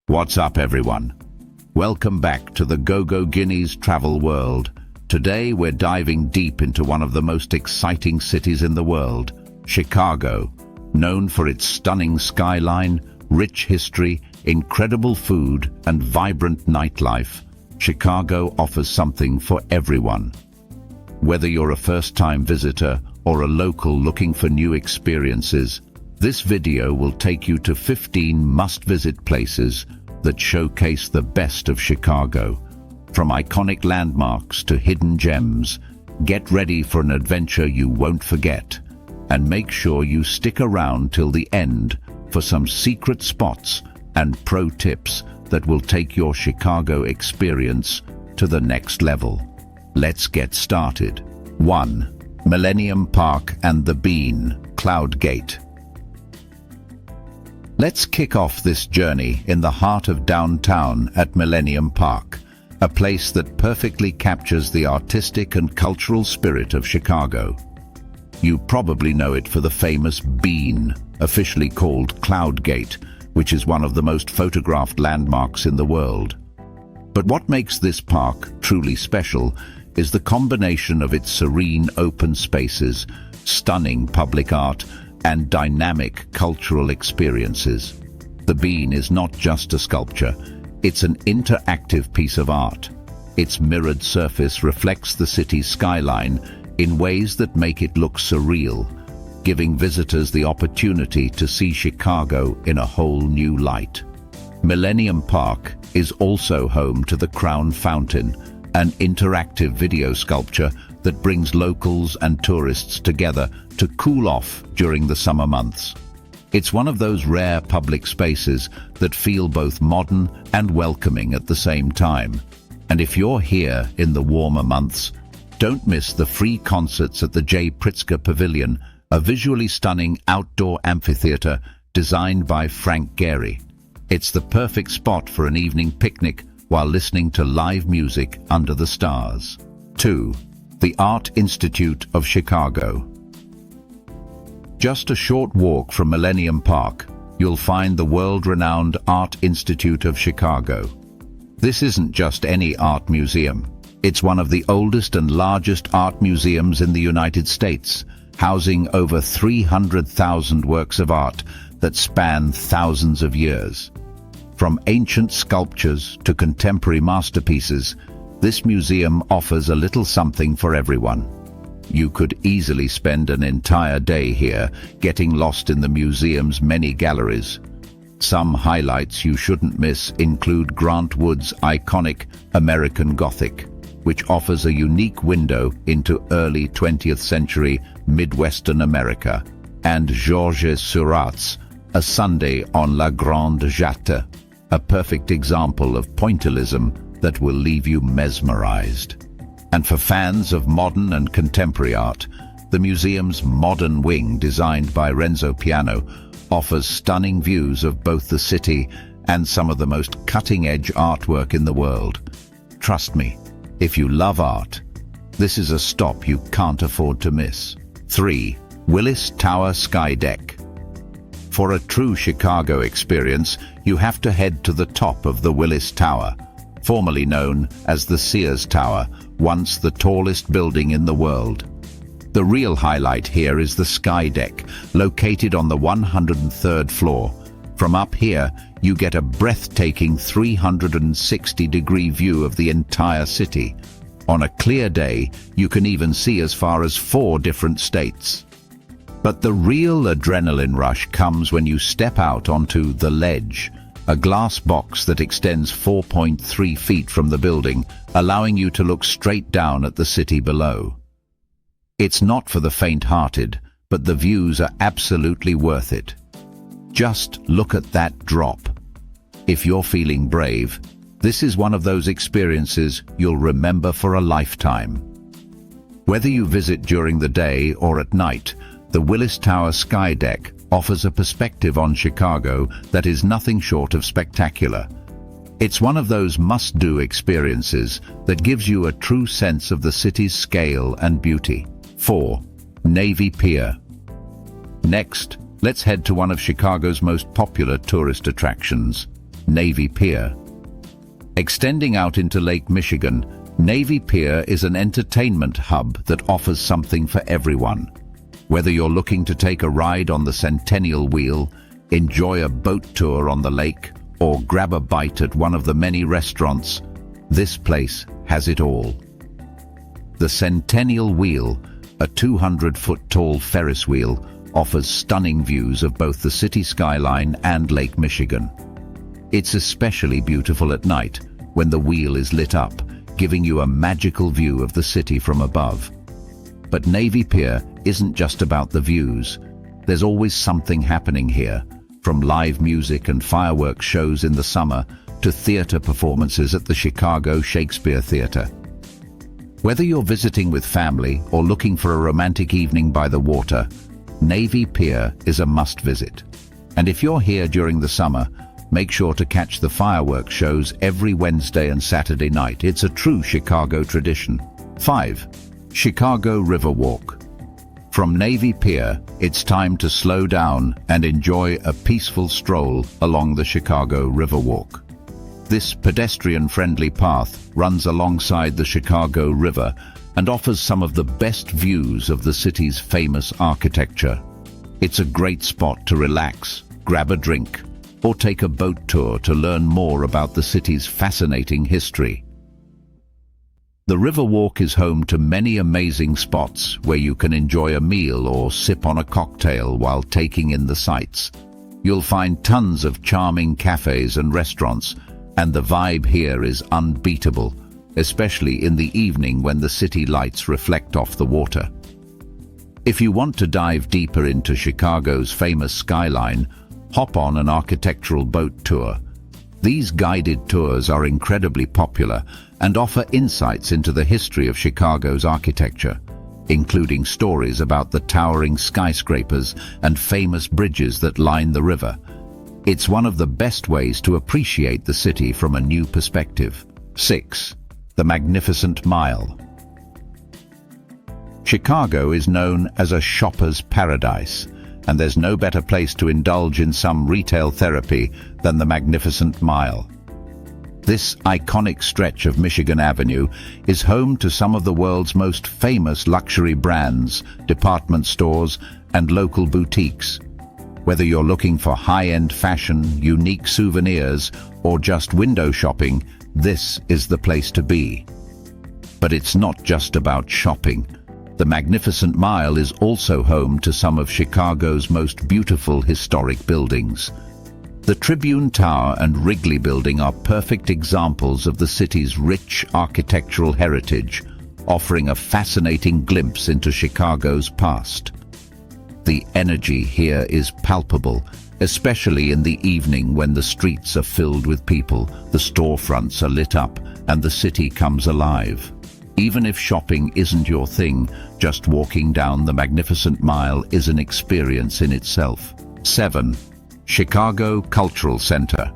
What's up, everyone? Welcome back to the gogoginni's travel world. Today we're diving deep into one of the most exciting cities in the world, Chicago. Known for its stunning skyline, rich history, incredible food, and vibrant nightlife, Chicago offers something for everyone. Whether you're a first-time visitor or a local looking for new experiences, this video will take you to 15 must-visit places that showcase the best of Chicago. From iconic landmarks to hidden gems, get ready for an adventure you won't forget. And make sure you stick around till the end for some secret spots and pro tips that will take your Chicago experience to the next level. Let's get started. 1. Millennium Park and the Bean, Cloud Gate. Let's kick off this journey in the heart of downtown at Millennium Park, a place that perfectly captures the artistic and cultural spirit of Chicago. You probably know it for the famous Bean, officially called Cloud Gate, which is one of the most photographed landmarks in the world. But what makes this park truly special is the combination of its serene open spaces, stunning public art, and dynamic cultural experiences. The Bean is not just a sculpture, it's an interactive piece of art. Its mirrored surface reflects the city's skyline in ways that make it look surreal, giving visitors the opportunity to see Chicago in a whole new light. Millennium Park is also home to the Crown Fountain, an interactive video sculpture that brings locals and tourists together to cool off during the summer months. It's one of those rare public spaces that feel both modern and welcoming at the same time. And if you're here in the warmer months, don't miss the free concerts at the J. Pritzker Pavilion, a visually stunning outdoor amphitheater designed by Frank Gehry. It's the perfect spot for an evening picnic while listening to live music under the stars. 2. The Art Institute of Chicago. Just a short walk from Millennium Park, you'll find the world-renowned Art Institute of Chicago. This isn't just any art museum. It's one of the oldest and largest art museums in the United States, housing over 300,000 works of art that span thousands of years. From ancient sculptures to contemporary masterpieces, this museum offers a little something for everyone. You could easily spend an entire day here, getting lost in the museum's many galleries. Some highlights you shouldn't miss include Grant Wood's iconic American Gothic, which offers a unique window into early 20th century Midwestern America, and Georges Seurat's A Sunday on La Grande Jatte, a perfect example of pointillism that will leave you mesmerized. And for fans of modern and contemporary art, the museum's modern wing, designed by Renzo Piano, offers stunning views of both the city and some of the most cutting-edge artwork in the world. Trust me, if you love art, this is a stop you can't afford to miss. 3. Willis Tower Skydeck. For a true Chicago experience, you have to head to the top of the Willis Tower, formerly known as the Sears Tower, once the tallest building in the world. The real highlight here is the Skydeck, located on the 103rd floor. From up here, you get a breathtaking 360-degree view of the entire city. On a clear day, you can even see as far as 4 different states. But the real adrenaline rush comes when you step out onto the ledge, a glass box that extends 4.3 feet from the building, allowing you to look straight down at the city below. It's not for the faint-hearted, but the views are absolutely worth it. Just look at that drop. If you're feeling brave, this is one of those experiences you'll remember for a lifetime. Whether you visit during the day or at night, the Willis Tower Skydeck offers a perspective on Chicago that is nothing short of spectacular. It's one of those must-do experiences that gives you a true sense of the city's scale and beauty. 4. Navy Pier. Next, let's head to one of Chicago's most popular tourist attractions, Navy Pier. Extending out into Lake Michigan, Navy Pier is an entertainment hub that offers something for everyone. Whether you're looking to take a ride on the Centennial Wheel, enjoy a boat tour on the lake, or grab a bite at one of the many restaurants, this place has it all. The Centennial Wheel, a 200-foot-tall Ferris wheel, offers stunning views of both the city skyline and Lake Michigan. It's especially beautiful at night when the wheel is lit up, giving you a magical view of the city from above. But Navy Pier isn't just about the views. There's always something happening here, from live music and fireworks shows in the summer to theater performances at the Chicago Shakespeare Theater. Whether you're visiting with family or looking for a romantic evening by the water, Navy Pier is a must-visit. And if you're here during the summer, make sure to catch the fireworks shows every Wednesday and Saturday night. It's a true Chicago tradition. 5. Chicago Riverwalk. From Navy Pier, it's time to slow down and enjoy a peaceful stroll along the Chicago Riverwalk. This pedestrian-friendly path runs alongside the Chicago River and offers some of the best views of the city's famous architecture. It's a great spot to relax, grab a drink, or take a boat tour to learn more about the city's fascinating history. The Riverwalk is home to many amazing spots where you can enjoy a meal or sip on a cocktail while taking in the sights. You'll find tons of charming cafes and restaurants, and the vibe here is unbeatable, especially in the evening when the city lights reflect off the water. If you want to dive deeper into Chicago's famous skyline, hop on an architectural boat tour. These guided tours are incredibly popular and offer insights into the history of Chicago's architecture, including stories about the towering skyscrapers and famous bridges that line the river. It's one of the best ways to appreciate the city from a new perspective. 6. The Magnificent Mile. Chicago is known as a shopper's paradise, and there's no better place to indulge in some retail therapy than the Magnificent Mile. This iconic stretch of Michigan Avenue is home to some of the world's most famous luxury brands, department stores, and local boutiques. Whether you're looking for high-end fashion, unique souvenirs, or just window shopping, this is the place to be. But it's not just about shopping. The Magnificent Mile is also home to some of Chicago's most beautiful historic buildings. The Tribune Tower and Wrigley building are perfect examples of the city's rich architectural heritage, offering a fascinating glimpse into Chicago's past. The energy here is palpable, especially in the evening when the streets are filled with people, the storefronts are lit up, and the city comes alive. Even if shopping isn't your thing, just walking down the Magnificent Mile is an experience in itself. 7. Chicago Cultural Center.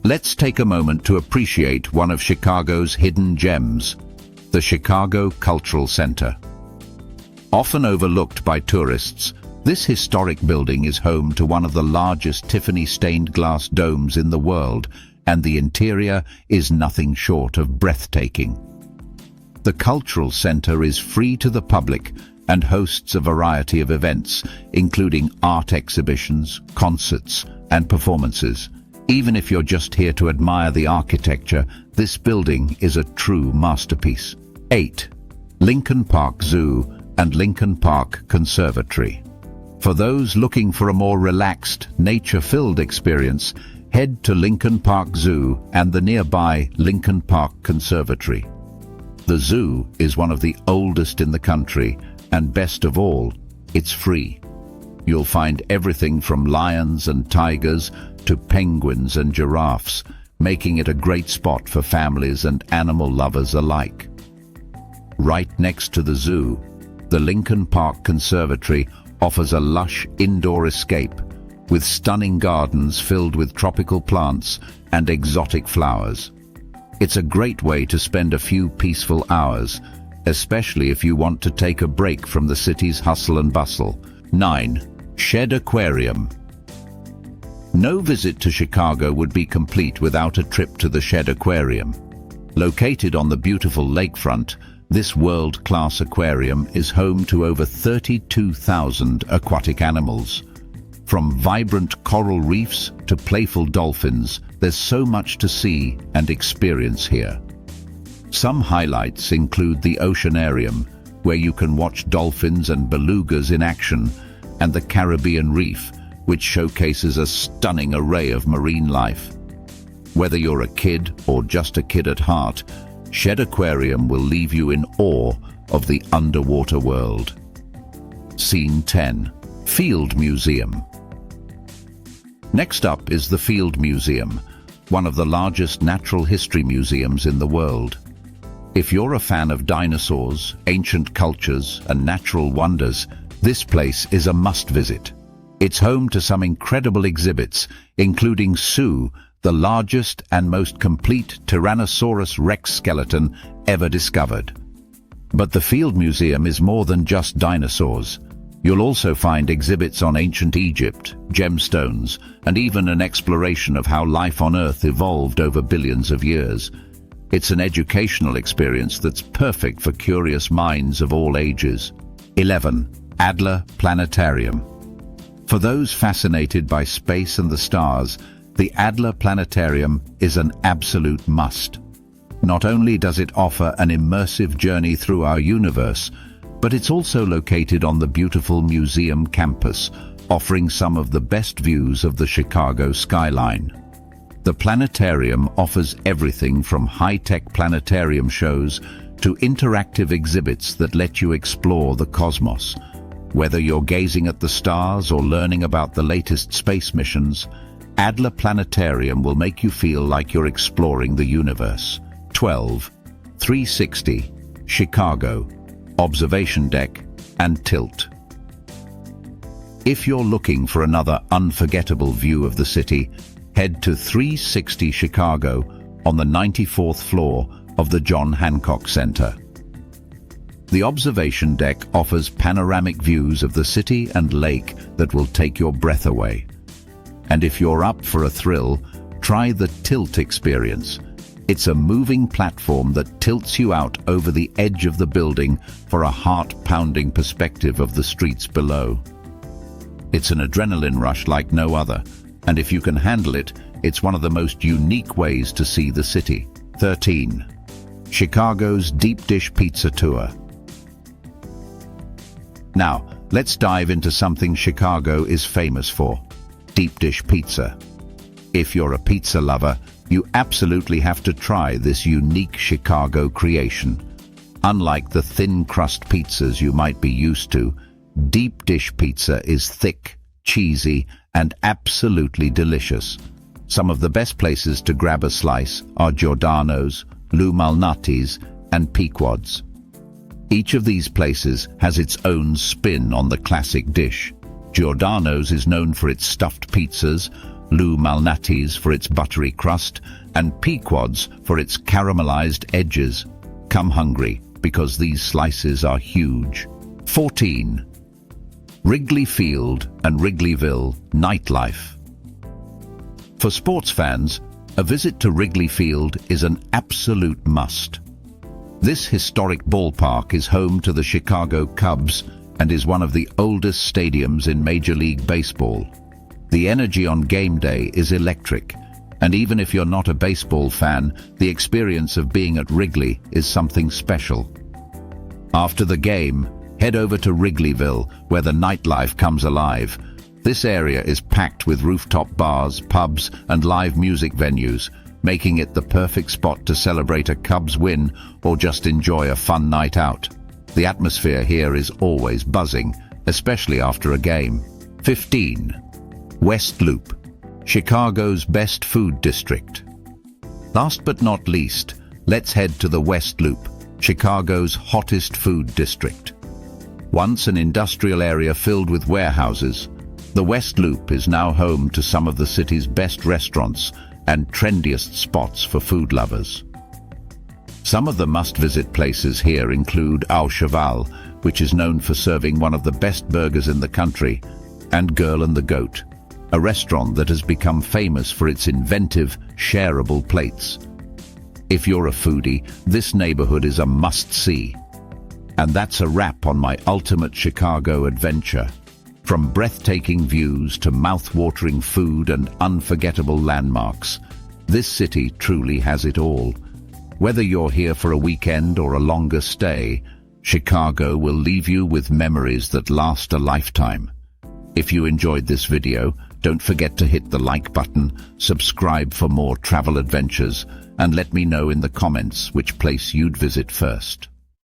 Let's take a moment to appreciate one of Chicago's hidden gems, the Chicago Cultural Center. Often overlooked by tourists, this historic building is home to one of the largest Tiffany stained glass domes in the world, and the interior is nothing short of breathtaking. The Cultural Center is free to the public and hosts a variety of events, including art exhibitions, concerts, and performances. Even if you're just here to admire the architecture, this building is a true masterpiece. 8. Lincoln Park Zoo and Lincoln Park Conservatory. For those looking for a more relaxed, nature-filled experience, head to Lincoln Park Zoo and the nearby Lincoln Park Conservatory. The zoo is one of the oldest in the country, and best of all, it's free. You'll find everything from lions and tigers to penguins and giraffes, making it a great spot for families and animal lovers alike. Right next to the zoo, the Lincoln Park Conservatory offers a lush indoor escape with stunning gardens filled with tropical plants and exotic flowers. It's a great way to spend a few peaceful hours, especially if you want to take a break from the city's hustle and bustle. 9. Shed Aquarium. No visit to Chicago would be complete without a trip to the Shed Aquarium. Located on the beautiful lakefront, this world-class aquarium is home to over 32,000 aquatic animals. From vibrant coral reefs to playful dolphins, there's so much to see and experience here. Some highlights include the Oceanarium, where you can watch dolphins and belugas in action, and the Caribbean Reef, which showcases a stunning array of marine life. Whether you're a kid or just a kid at heart, Shed Aquarium will leave you in awe of the underwater world. Scene 10. Field Museum. Next up is the Field Museum, one of the largest natural history museums in the world. If you're a fan of dinosaurs, ancient cultures, and natural wonders, this place is a must-visit. It's home to some incredible exhibits, including Sue, the largest and most complete Tyrannosaurus Rex skeleton ever discovered. But the Field Museum is more than just dinosaurs. You'll also find exhibits on ancient Egypt, gemstones, and even an exploration of how life on Earth evolved over billions of years. It's an educational experience that's perfect for curious minds of all ages. 11. Adler Planetarium. For those fascinated by space and the stars, the Adler Planetarium is an absolute must. Not only does it offer an immersive journey through our universe, but it's also located on the beautiful museum campus, offering some of the best views of the Chicago skyline. The planetarium offers everything from high-tech planetarium shows to interactive exhibits that let you explore the cosmos. Whether you're gazing at the stars or learning about the latest space missions, Adler Planetarium will make you feel like you're exploring the universe. 12. 360. Chicago. Observation Deck and Tilt. If you're looking for another unforgettable view of the city, head to 360 Chicago on the 94th floor of the John Hancock Center. The observation deck offers panoramic views of the city and lake that will take your breath away. And if you're up for a thrill, try the Tilt experience. It's a moving platform that tilts you out over the edge of the building for a heart-pounding perspective of the streets below. It's an adrenaline rush like no other, and if you can handle it, it's one of the most unique ways to see the city. 13. Chicago's Deep Dish Pizza Tour. Now, let's dive into something Chicago is famous for: deep dish pizza. If you're a pizza lover, you absolutely have to try this unique Chicago creation. Unlike the thin crust pizzas you might be used to, deep dish pizza is thick, cheesy, and absolutely delicious. Some of the best places to grab a slice are Giordano's, Lou Malnati's, and Pequod's. Each of these places has its own spin on the classic dish. Giordano's is known for its stuffed pizzas, Lou Malnati's for its buttery crust, and Pequod's for its caramelized edges. Come hungry, because these slices are huge. 14. Wrigley Field and Wrigleyville nightlife. For sports fans, a visit to Wrigley Field is an absolute must. This historic ballpark is home to the Chicago Cubs and is one of the oldest stadiums in Major League Baseball. The energy on game day is electric, and even if you're not a baseball fan, the experience of being at Wrigley is something special. After the game, head over to Wrigleyville, where the nightlife comes alive. This area is packed with rooftop bars, pubs, and live music venues, making it the perfect spot to celebrate a Cubs win or just enjoy a fun night out. The atmosphere here is always buzzing, especially after a game. 15. West Loop, Chicago's best food district. Last but not least, let's head to the West Loop, Chicago's hottest food district. Once an industrial area filled with warehouses, the West Loop is now home to some of the city's best restaurants and trendiest spots for food lovers. Some of the must-visit places here include Au Cheval, which is known for serving one of the best burgers in the country, and Girl and the Goat, a restaurant that has become famous for its inventive, shareable plates. If you're a foodie, this neighborhood is a must-see. And that's a wrap on my ultimate Chicago adventure. From breathtaking views to mouth-watering food and unforgettable landmarks, this city truly has it all. Whether you're here for a weekend or a longer stay, Chicago will leave you with memories that last a lifetime. If you enjoyed this video, don't forget to hit the like button, subscribe for more travel adventures, and let me know in the comments which place you'd visit first.